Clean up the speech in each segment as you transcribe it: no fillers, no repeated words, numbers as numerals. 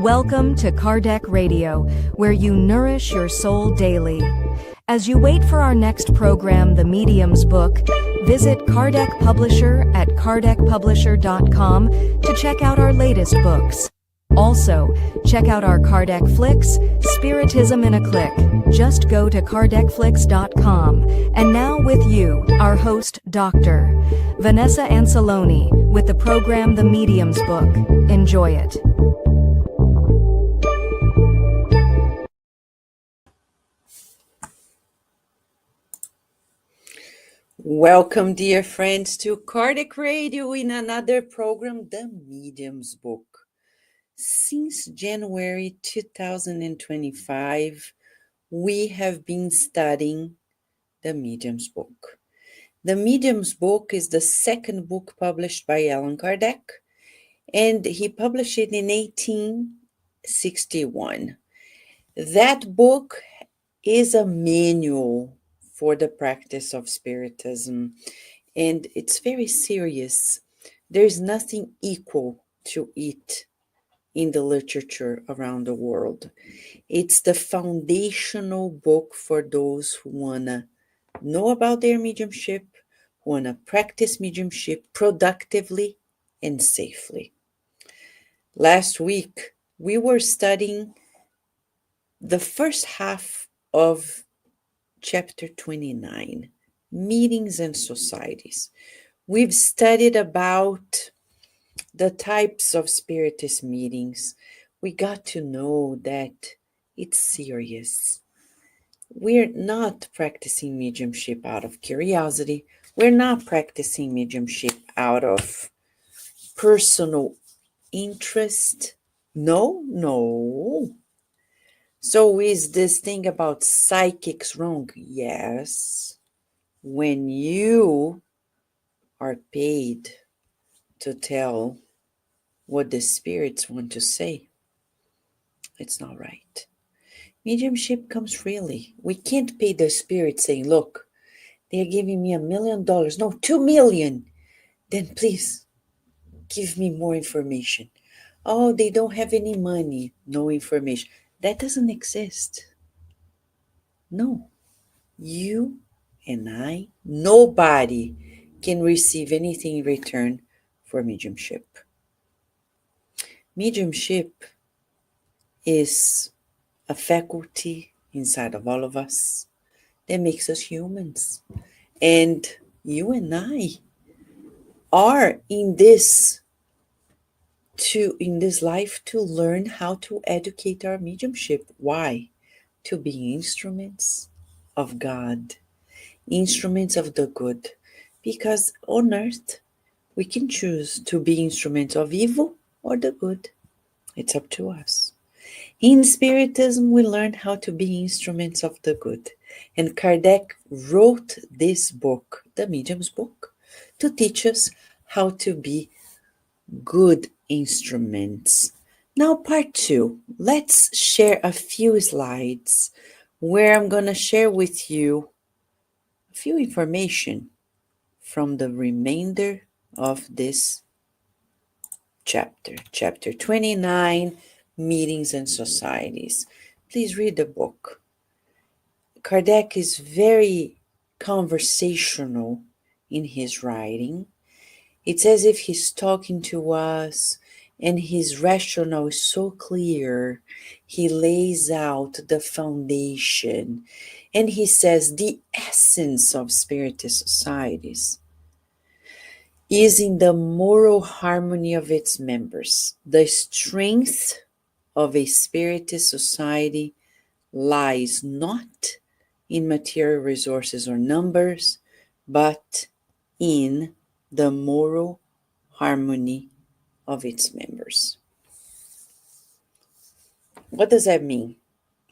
Welcome to Kardec Radio, where you nourish your soul daily. As you wait for our next program, The Medium's Book, visit Kardec Publisher at kardecpublisher.com to check out our latest books. Also, check out our Kardec Flicks, Spiritism in a Click. Just go to kardecflix.com. And now with you, our host, Dr. Vanessa Anseloni, with the program The Medium's Book. Enjoy it. Welcome, dear friends, to Kardec Radio in another program, The Medium's Book. Since January 2025, we have been studying The Medium's Book. The Medium's Book is the second book published by Allan Kardec, and he published it in 1861. That book is a manual for the practice of Spiritism, and it's very serious. There's nothing equal to it in the literature around the world. It's the foundational book for those who want to know about their mediumship, who want to practice mediumship productively and safely. Last week, we were studying the first half of Chapter 29, Meetings and Societies. We've studied about the types of Spiritist meetings. We got to know that it's serious. We're not practicing mediumship out of curiosity. We're not practicing mediumship out of personal interest. No. So is this thing about psychics wrong? Yes. When you are paid to tell what the spirits want to say, it's not right. Mediumship comes freely. We can't pay the spirits saying, look, they're giving me $1 million. No, 2 million. Then please give me more information. Oh, they don't have any money. No information. That doesn't exist. No. You and I, nobody can receive anything in return for mediumship. Mediumship is a faculty inside of all of us that makes us humans. And you and I are in this life to learn how to educate our mediumship. Why? To be instruments of God, instruments of the good. Because on earth, we can choose to be instruments of evil or the good. It's up to us. In Spiritism, we learn how to be instruments of the good. And Kardec wrote this book, The Medium's Book, to teach us how to be good instruments. Now, part 2. Let's share a few slides where I'm going to share with you a few information from the remainder of this chapter. Chapter 29, Meetings and Societies. Please read the book. Kardec is very conversational in his writing. It's as if he's talking to us, and his rationale is so clear. He lays out the foundation, and he says the essence of Spiritist societies is in the moral harmony of its members. The strength of a Spiritist society lies not in material resources or numbers, but in the moral harmony of its members. What does that mean?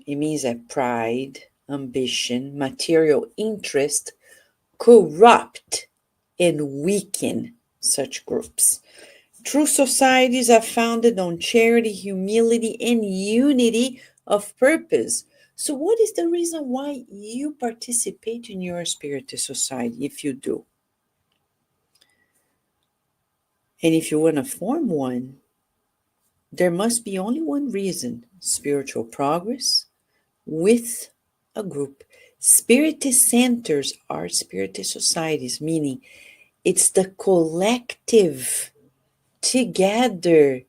It means that pride, ambition, material interest corrupt and weaken such groups. True societies are founded on charity, humility, and unity of purpose. So what is the reason why you participate in your Spiritist society, if you do? And if you want to form one, there must be only one reason: spiritual progress with a group. Spiritist centers are spiritist societies, meaning it's the collective together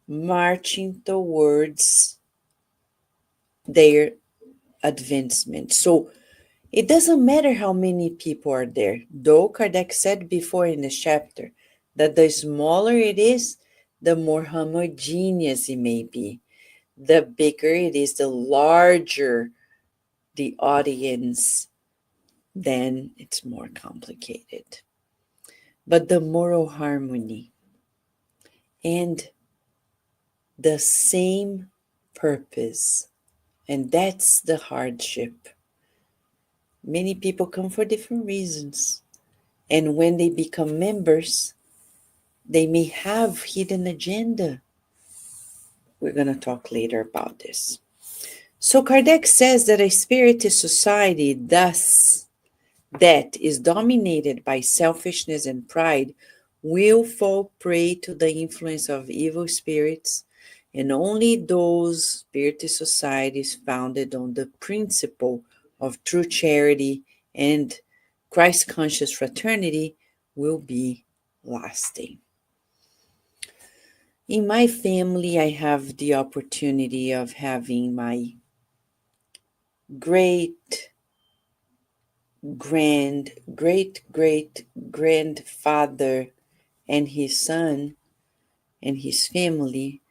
marching towards their advancement. So it doesn't matter how many people are there, though Kardec said before in this chapter that the smaller it is, the more homogeneous it may be. The bigger it is, the larger the audience, then it's more complicated. But the moral harmony and the same purpose, and that's the hardship. Many people come for different reasons, and when they become members, they may have hidden agenda. We're going to talk later about this. So Kardec says that a spiritist society, thus, that is dominated by selfishness and pride, will fall prey to the influence of evil spirits, and only those spiritist societies founded on the principle of true charity and Christ-conscious fraternity will be lasting. In my family, I have the opportunity of having my great grandfather and his son and his family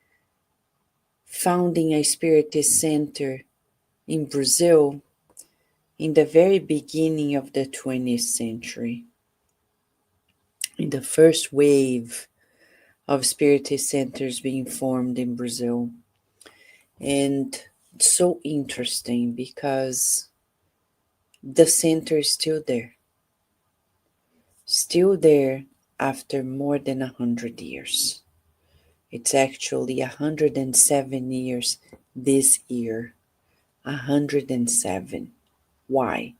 founding a Spiritist center in Brazil in the very beginning of the 20th century, in the first wave of Spiritist centers being formed in Brazil. And it's so interesting because the center is still there after more than 100 years. It's actually 107 years this year. 107. Why?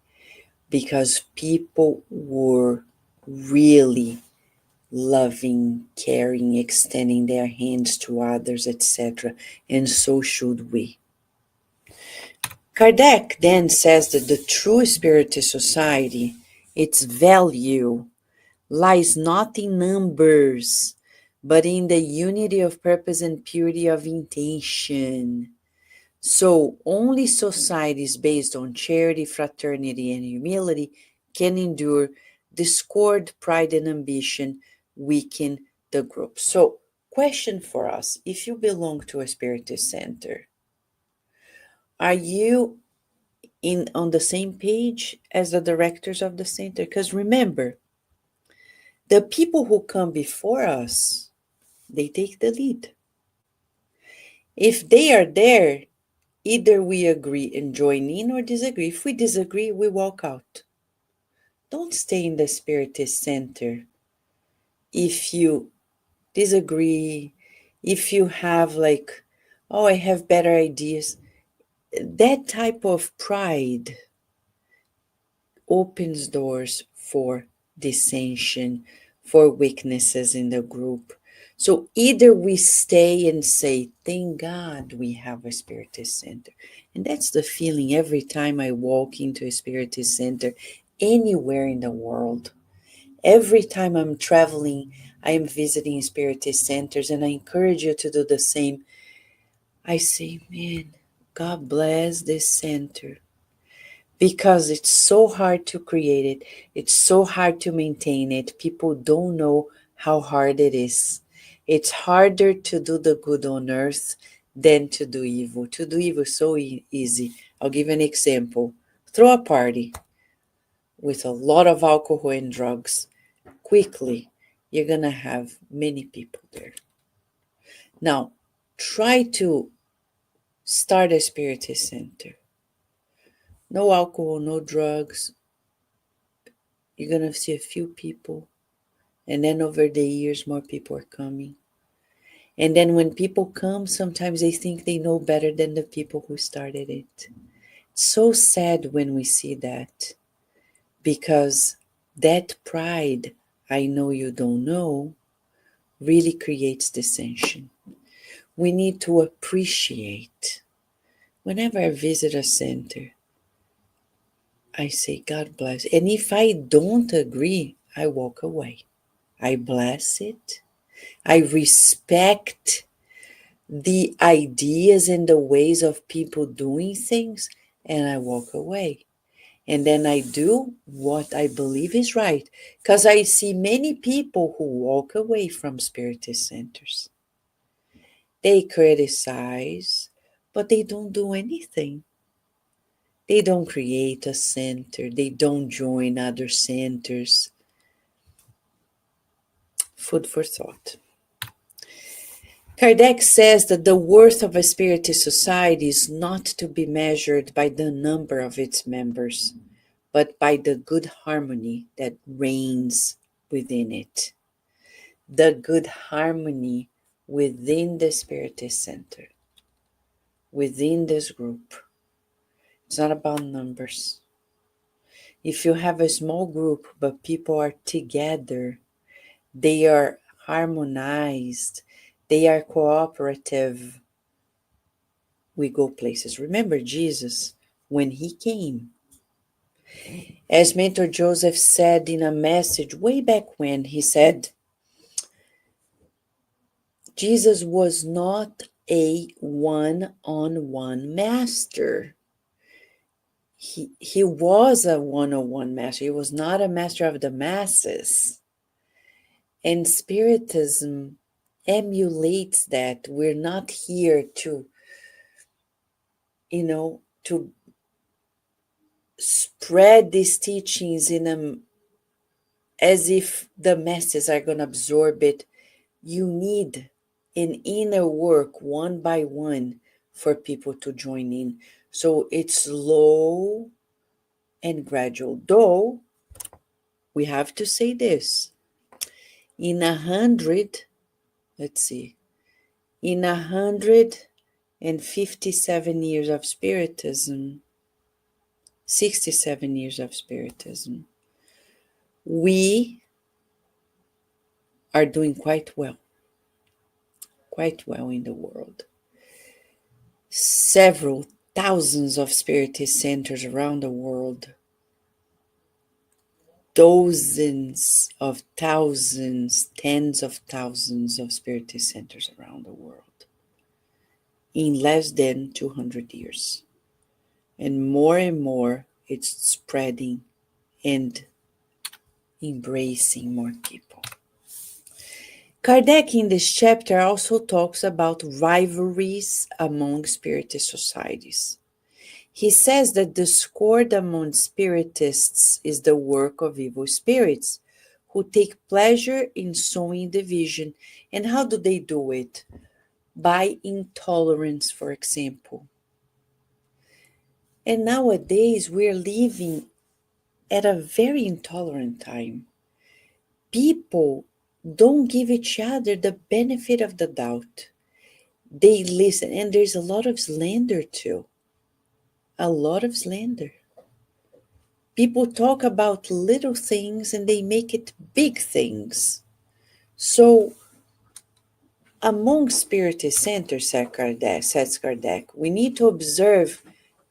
Because people were really loving, caring, extending their hands to others, etc. And so should we. Kardec then says that the true Spiritist society, its value lies not in numbers, but in the unity of purpose and purity of intention. So only societies based on charity, fraternity, and humility can endure. Discord, pride, and ambition weaken the group. So, question for us: if you belong to a Spiritist center, are you on the same page as the directors of the center? Because remember, the people who come before us, they take the lead. If they are there, either we agree and join in or disagree. If we disagree, we walk out. Don't stay in the Spiritist center if you disagree, if you have like, oh, I have better ideas. That type of pride opens doors for dissension, for weaknesses in the group. So either we stay and say, thank God we have a Spiritist center. And that's the feeling every time I walk into a Spiritist center anywhere in the world. Every time I'm traveling, I am visiting Spiritist centers, and I encourage you to do the same. I say, man, God bless this center. Because it's so hard to create it. It's so hard to maintain it. People don't know how hard it is. It's harder to do the good on earth than to do evil. To do evil is so easy. I'll give an example. Throw a party with a lot of alcohol and drugs. Quickly, you're going to have many people there. Now, try to start a Spiritist center. No alcohol, no drugs. You're going to see a few people. And then over the years, more people are coming. And then when people come, sometimes they think they know better than the people who started it. It's so sad when we see that. Because that pride, I know you don't know, really creates dissension. We need to appreciate. Whenever I visit a center, I say, God bless. And if I don't agree, I walk away. I bless it. I respect the ideas and the ways of people doing things, and I walk away. And then I do what I believe is right. Because I see many people who walk away from Spiritist centers. They criticize, but they don't do anything. They don't create a center. They don't join other centers. Food for thought. Kardec says that the worth of a Spiritist society is not to be measured by the number of its members, but by the good harmony that reigns within it. The good harmony within the Spiritist center, within this group. It's not about numbers. If you have a small group, but people are together, they are harmonized, they are cooperative, we go places. Remember Jesus, when he came, as Mentor Joseph said in a message way back when, he said, Jesus was not a one-on-one master. He was a one-on-one master. He was not a master of the masses. And Spiritism emulates that. We're not here to, to spread these teachings as if the masses are going to absorb it. You need an inner work one by one for people to join in. So it's slow and gradual. Though, we have to say this. In 157 years of Spiritism, 67 years of Spiritism, we are doing quite well in the world. Several thousands of Spiritist centers around the world, dozens of thousands, tens of thousands of Spiritist centers around the world in less than 200 years. And more, it's spreading and embracing more people. Kardec in this chapter also talks about rivalries among Spiritist societies. He says that discord among Spiritists is the work of evil spirits who take pleasure in sowing division. And how do they do it? By intolerance, for example. And nowadays we're living at a very intolerant time. People don't give each other the benefit of the doubt. They listen, and there's a lot of slander too. A lot of slander. People talk about little things and they make it big things. So, among Spiritist centers, says Kardec, we need to observe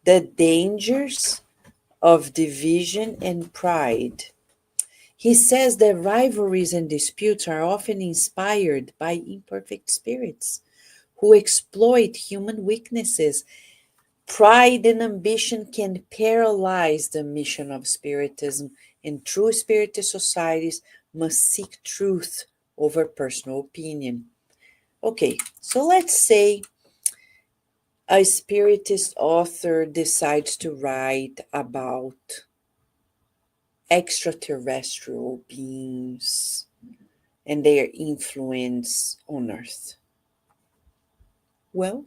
the dangers of division and pride. He says that rivalries and disputes are often inspired by imperfect spirits who exploit human weaknesses. Pride and ambition can paralyze the mission of Spiritism, and true Spiritist societies must seek truth over personal opinion. Okay, so let's say a Spiritist author decides to write about extraterrestrial beings and their influence on Earth. Well,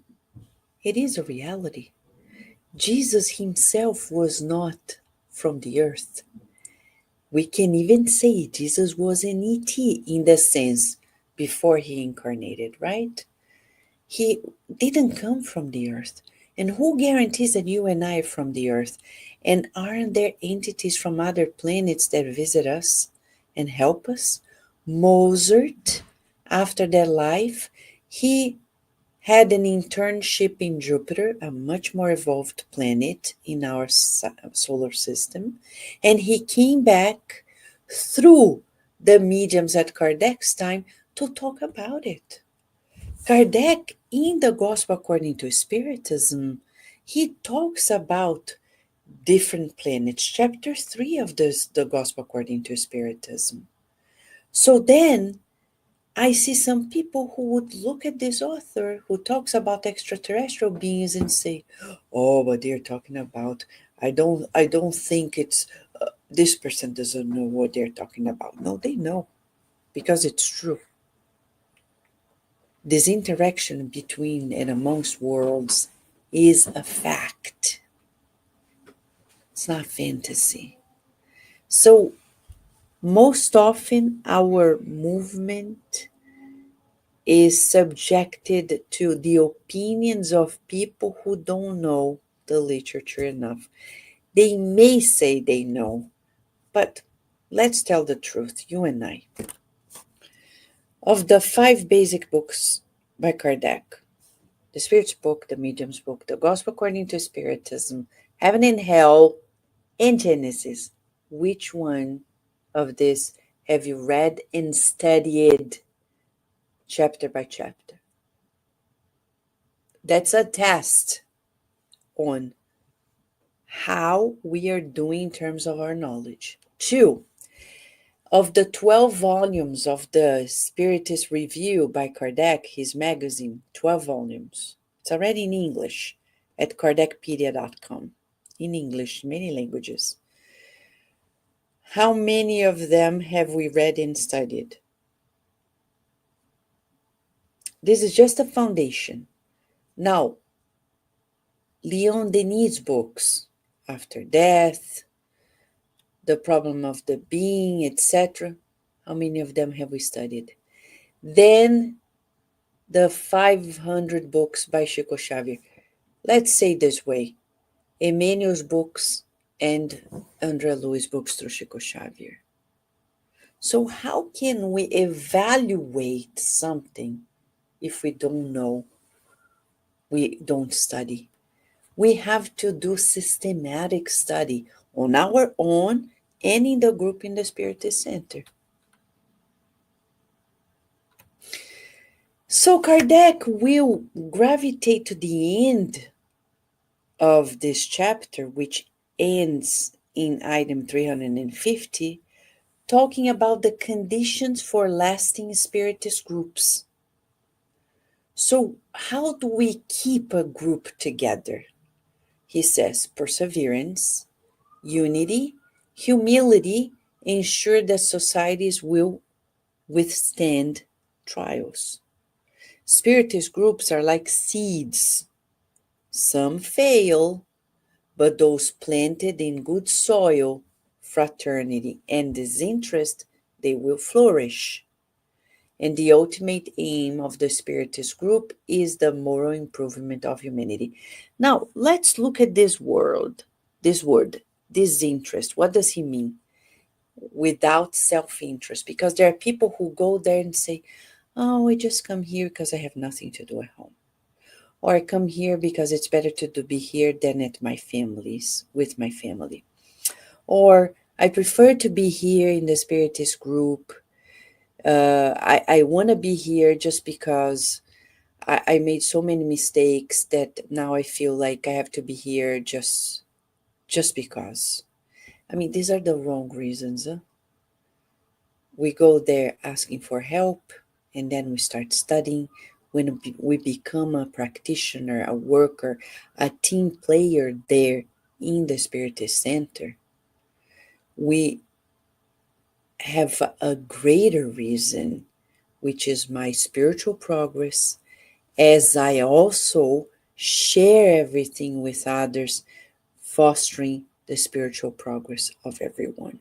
it is a reality. Jesus himself was not from the earth. We can even say Jesus was an ET in the sense before he incarnated, right? He didn't come from the earth. And who guarantees that you and I are from the earth? And aren't there entities from other planets that visit us and help us? Mozart, after their life, he had an internship in Jupiter, a much more evolved planet in our solar system, and he came back through the mediums at Kardec's time to talk about it. Kardec, in the Gospel According to Spiritism, he talks about different planets, chapter 3 of the Gospel According to Spiritism. So then I see some people who would look at this author who talks about extraterrestrial beings and say, "Oh, but they're talking about. I don't think it's. This person doesn't know what they're talking about." No, they know, because it's true. This interaction between and amongst worlds is a fact. It's not fantasy. So most often, our movement is subjected to the opinions of people who don't know the literature enough. They may say they know, but let's tell the truth, you and I. Of the 5 basic books by Kardec, the Spirit's book, the Medium's book, the Gospel According to Spiritism, Heaven and Hell, and Genesis, which one of these have you read and studied chapter by chapter? That's a test on how we are doing in terms of our knowledge. 2, of the 12 volumes of the Spiritist Review by Kardec, his magazine, 12 volumes. It's already in English at kardecpedia.com. In English, many languages. How many of them have we read and studied? This is just a foundation. Now, Leon Denis' books, After Death, The Problem of the Being, etc. How many of them have we studied? Then the 500 books by Chico Xavier. Let's say this way, Emmanuel's books and André Luiz books through Chico Xavier. So how can we evaluate something if we don't know, we don't study? We have to do systematic study on our own and in the group in the Spiritist Center. So Kardec will gravitate to the end of this chapter, which ends in item 350, talking about the conditions for lasting Spiritist groups. So how do we keep a group together? He says, perseverance, unity, humility ensure that societies will withstand trials. Spiritist groups are like seeds. Some fail, but those planted in good soil, fraternity, and disinterest, they will flourish. And the ultimate aim of the Spiritist group is the moral improvement of humanity. Now, let's look at this word, disinterest. What does he mean? Without self-interest. Because there are people who go there and say, "Oh, I just come here because I have nothing to do at home." Or I come here because it's better to be here than at my family's, with my family. Or I prefer to be here in the Spiritist group. I want to be here just because I made so many mistakes that now I feel like I have to be here just because. I mean, these are the wrong reasons. Huh? We go there asking for help, and then we start studying. When we become a practitioner, a worker, a team player there in the Spiritist Center, we have a greater reason, which is my spiritual progress, as I also share everything with others, fostering the spiritual progress of everyone.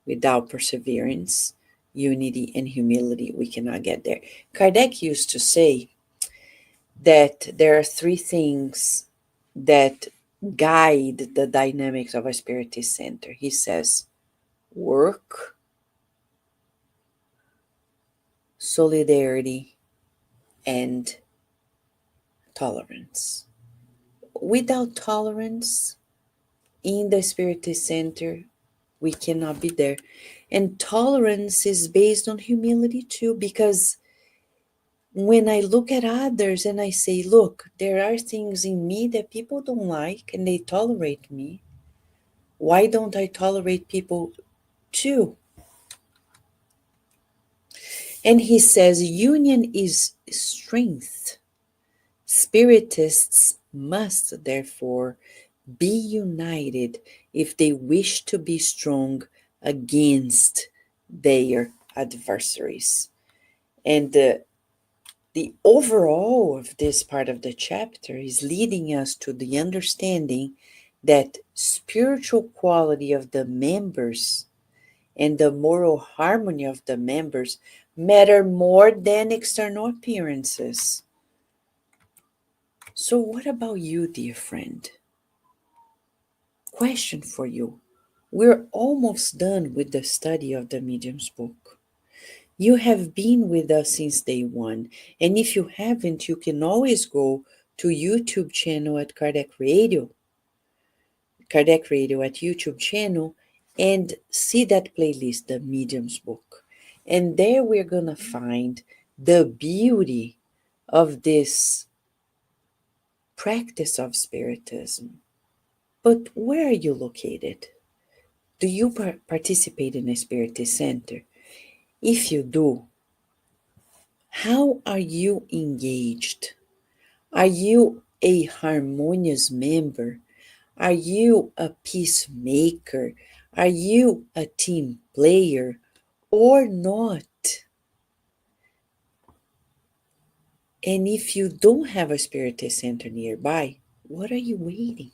Without perseverance, unity, and humility, we cannot get there. Kardec used to say that there are 3 things that guide the dynamics of a Spiritist center. He says, work, solidarity, and tolerance. Without tolerance in the Spiritist Center, we cannot be there. And tolerance is based on humility too, because when I look at others and I say, look, there are things in me that people don't like and they tolerate me, why don't I tolerate people too? And he says, union is strength. Spiritists must therefore be united if they wish to be strong against their adversaries. And the overall of this part of the chapter is leading us to the understanding that spiritual quality of the members and the moral harmony of the members matter more than external appearances. So, what about you, dear friend? Question for you. We're almost done with the study of the Medium's book. You have been with us since day one, and if you haven't, you can always go to YouTube channel at Kardec Radio at YouTube channel, and see that playlist, the Medium's book. And there we're gonna find the beauty of this practice of Spiritism. But where are you located? Do you participate in a Spiritist Center? If you do, how are you engaged? Are you a harmonious member? Are you a peacemaker? Are you a team player or not? And if you don't have a Spiritist Center nearby, what are you waiting?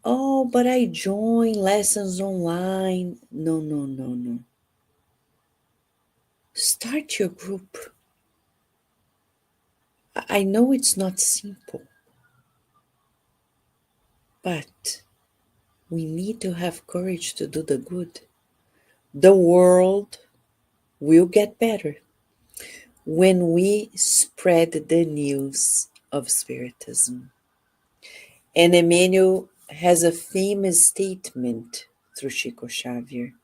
Oh, but I join lessons online. No, no, no, no. Start your group. I know it's not simple, but we need to have courage to do the good. The world will get better when we spread the news of Spiritism. And Emmanuel has a famous statement through Chico Xavier.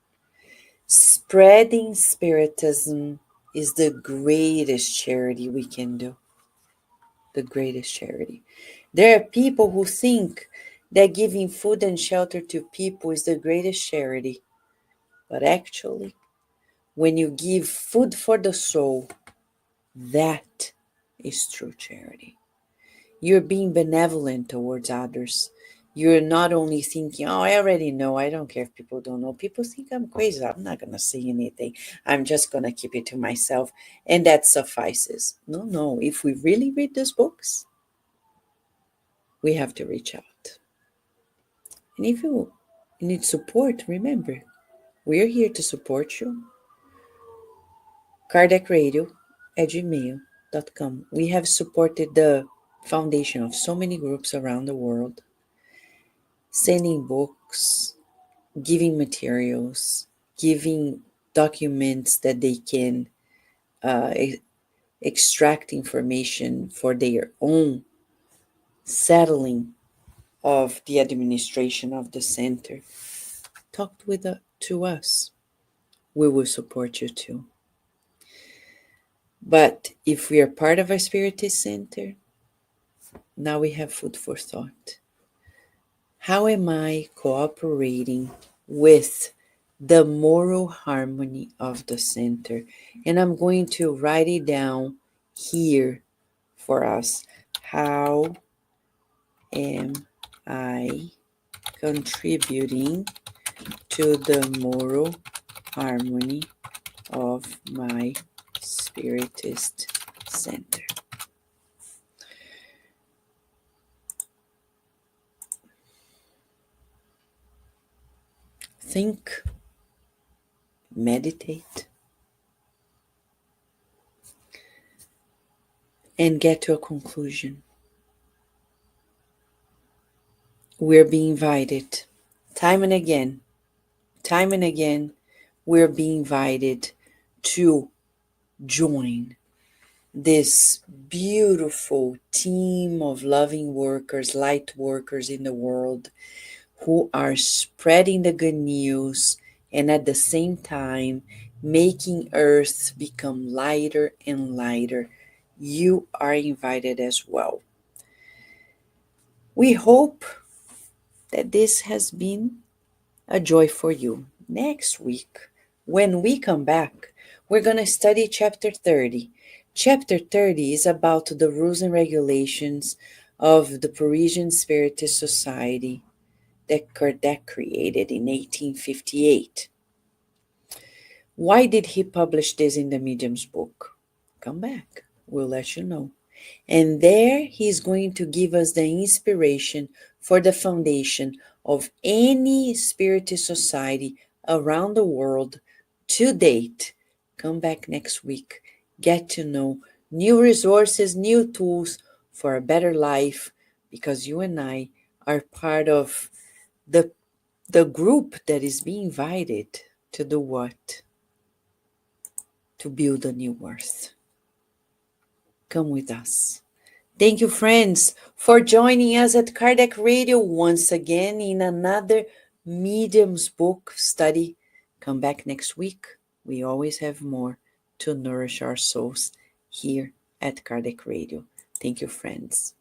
Spreading Spiritism is the greatest charity we can do. The greatest charity. There are people who think that giving food and shelter to people is the greatest charity. But actually, when you give food for the soul, that is true charity. You're being benevolent towards others. You're not only thinking, oh, I already know. I don't care if people don't know. People think I'm crazy. I'm not going to say anything. I'm just going to keep it to myself. And that suffices. No, no. If we really read these books, we have to reach out. And if you need support, remember, we're here to support you. Kardec Radio at gmail.com. We have supported the foundation of so many groups around the world, sending books, giving materials, giving documents that they can extract information for their own settling of the administration of the center. Talk to us. We will support you too. But if we are part of a Spiritist Center, now we have food for thought. How am I cooperating with the moral harmony of the center? And I'm going to write it down here for us. How am I contributing to the moral harmony of my Spiritist Center? Think, meditate, and get to a conclusion. We're being invited time and again, we're being invited to join this beautiful team of loving workers, light workers in the world who are spreading the good news and at the same time making Earth become lighter and lighter. You are invited as well. We hope that this has been a joy for you. Next week, when we come back, we're going to study chapter 30. Chapter 30 is about the rules and regulations of the Parisian Spiritist Society that Kardec created in 1858. Why did he publish this in the Medium's book? Come back, we'll let you know. And there he's going to give us the inspiration for the foundation of any Spiritist society around the world to date. Come back next week. Get to know new resources, new tools for a better life, because you and I are part of the, the group that is being invited to do what? To build a new earth. Come with us. Thank you, friends, for joining us at Kardec Radio once again in another Medium's Book study. Come back next week. We always have more to nourish our souls here at Kardec Radio. Thank you, friends.